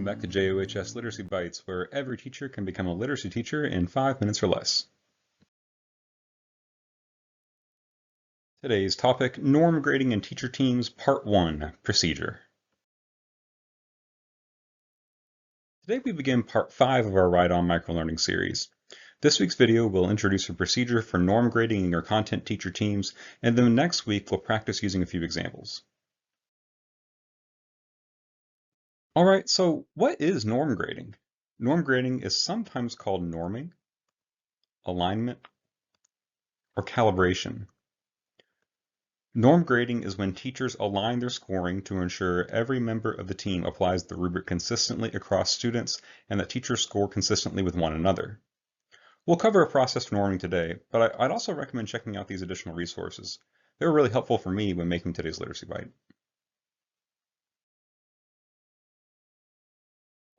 Welcome back to JOHS Literacy Bites, where every teacher can become a literacy teacher in 5 minutes or less. Today's topic, Norm Grading in Teacher Teams, Part 1, Procedure. Today we begin Part 5 of our Ride On Microlearning series. This week's video will introduce a procedure for norm grading in your content teacher teams, and then next week we'll practice using a few examples. Alright, so what is norm grading? Norm grading is sometimes called norming, alignment, or calibration. Norm grading is when teachers align their scoring to ensure every member of the team applies the rubric consistently across students and that teachers score consistently with one another. We'll cover a process for norming today, but I'd also recommend checking out these additional resources. They were really helpful for me when making today's Literacy Bite.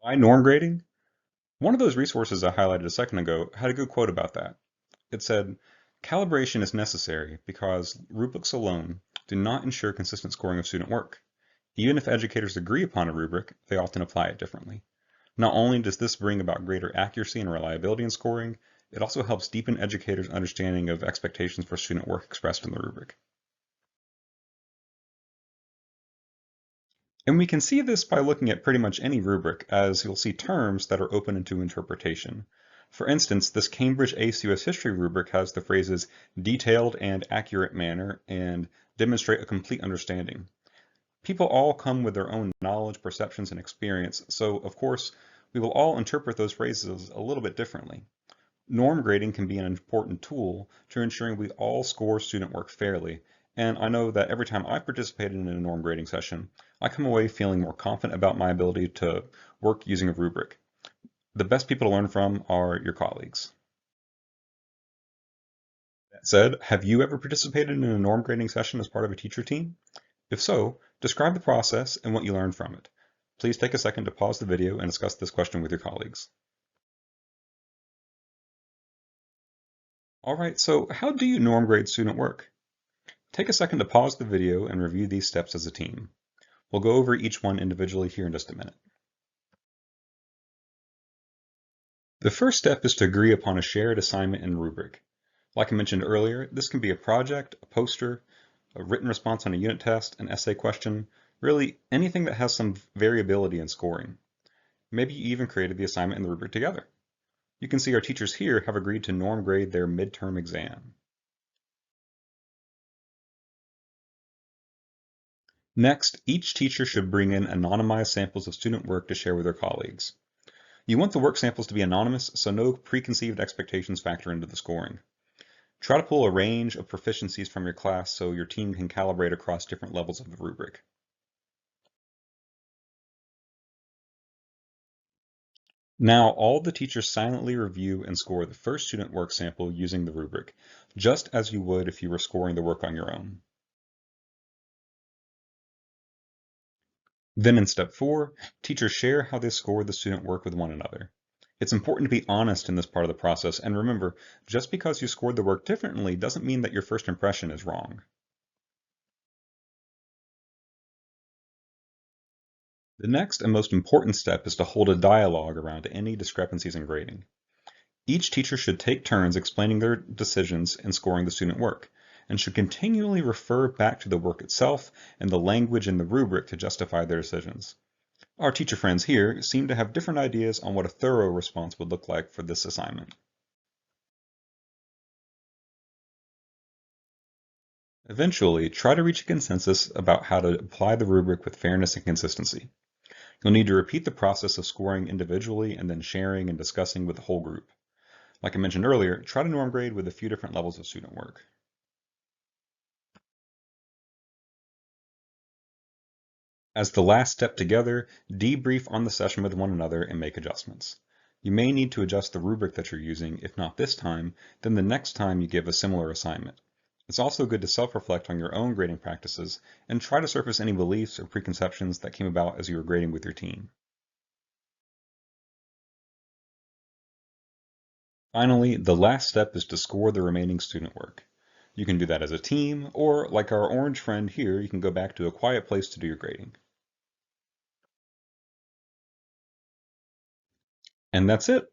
Why norm grading? One of those resources I highlighted a second ago had a good quote about that. It said, "Calibration is necessary because rubrics alone do not ensure consistent scoring of student work. Even if educators agree upon a rubric, they often apply it differently. Not only does this bring about greater accuracy and reliability in scoring, it also helps deepen educators' understanding of expectations for student work expressed in the rubric." And we can see this by looking at pretty much any rubric, as you'll see terms that are open to interpretation. For instance, this Cambridge ACUS History rubric has the phrases detailed and accurate manner and demonstrate a complete understanding. People all come with their own knowledge, perceptions, and experience, so of course, we will all interpret those phrases a little bit differently. Norm grading can be an important tool to ensuring we all score student work fairly, and I know that every time I participated in a norm grading session, I come away feeling more confident about my ability to work using a rubric. The best people to learn from are your colleagues. That said, have you ever participated in a norm grading session as part of a teacher team? If so, describe the process and what you learned from it. Please take a second to pause the video and discuss this question with your colleagues. Alright, so how do you norm grade student work? Take a second to pause the video and review these steps as a team. We'll go over each one individually here in just a minute. The first step is to agree upon a shared assignment and rubric. Like I mentioned earlier, this can be a project, a poster, a written response on a unit test, an essay question, really anything that has some variability in scoring. Maybe you even created the assignment and the rubric together. You can see our teachers here have agreed to norm grade their midterm exam. Next, each teacher should bring in anonymized samples of student work to share with their colleagues. You want the work samples to be anonymous, so no preconceived expectations factor into the scoring. Try to pull a range of proficiencies from your class so your team can calibrate across different levels of the rubric. Now, all the teachers silently review and score the first student work sample using the rubric, just as you would if you were scoring the work on your own. Then in step 4, teachers share how they scored the student work with one another. It's important to be honest in this part of the process, and remember, just because you scored the work differently doesn't mean that your first impression is wrong. The next and most important step is to hold a dialogue around any discrepancies in grading. Each teacher should take turns explaining their decisions in scoring the student work, and should continually refer back to the work itself and the language in the rubric to justify their decisions. Our teacher friends here seem to have different ideas on what a thorough response would look like for this assignment. Eventually, try to reach a consensus about how to apply the rubric with fairness and consistency. You'll need to repeat the process of scoring individually and then sharing and discussing with the whole group. Like I mentioned earlier, try to norm grade with a few different levels of student work. As the last step together, debrief on the session with one another and make adjustments. You may need to adjust the rubric that you're using, if not this time, then the next time you give a similar assignment. It's also good to self-reflect on your own grading practices and try to surface any beliefs or preconceptions that came about as you were grading with your team. Finally, the last step is to score the remaining student work. You can do that as a team, or like our orange friend here, you can go back to a quiet place to do your grading. And that's it.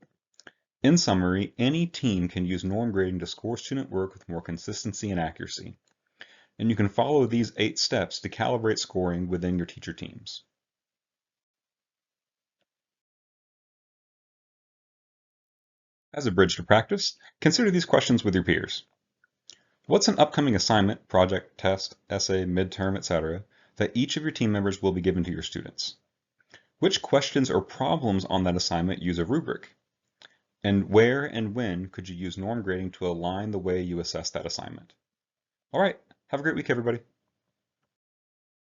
In summary, any team can use norm grading to score student work with more consistency and accuracy. And you can follow these 8 steps to calibrate scoring within your teacher teams. As a bridge to practice, consider these questions with your peers. What's an upcoming assignment, project, test, essay, midterm, etc., that each of your team members will be given to your students? Which questions or problems on that assignment use a rubric? And where and when could you use norm grading to align the way you assess that assignment? All right, have a great week, everybody.